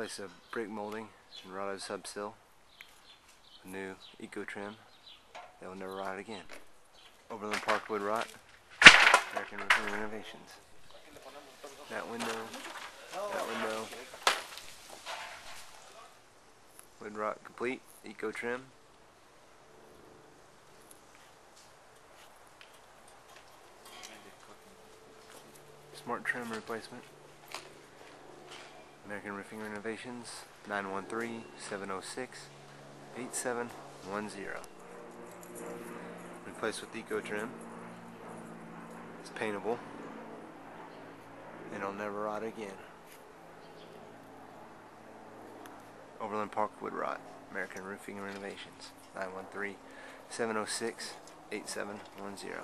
Replace a brick molding and rotted subsill. A new EcoTrim that will never rot again. Overland Park wood rot. American Roofing Renovations. That window. Wood rot complete. EcoTrim. Smart trim replacement. American Roofing Renovations, 913-706-8710. Replaced with EcoTrim. It's paintable and it'll never rot again. Overland Park wood rot. American Roofing Renovations, 913-706-8710.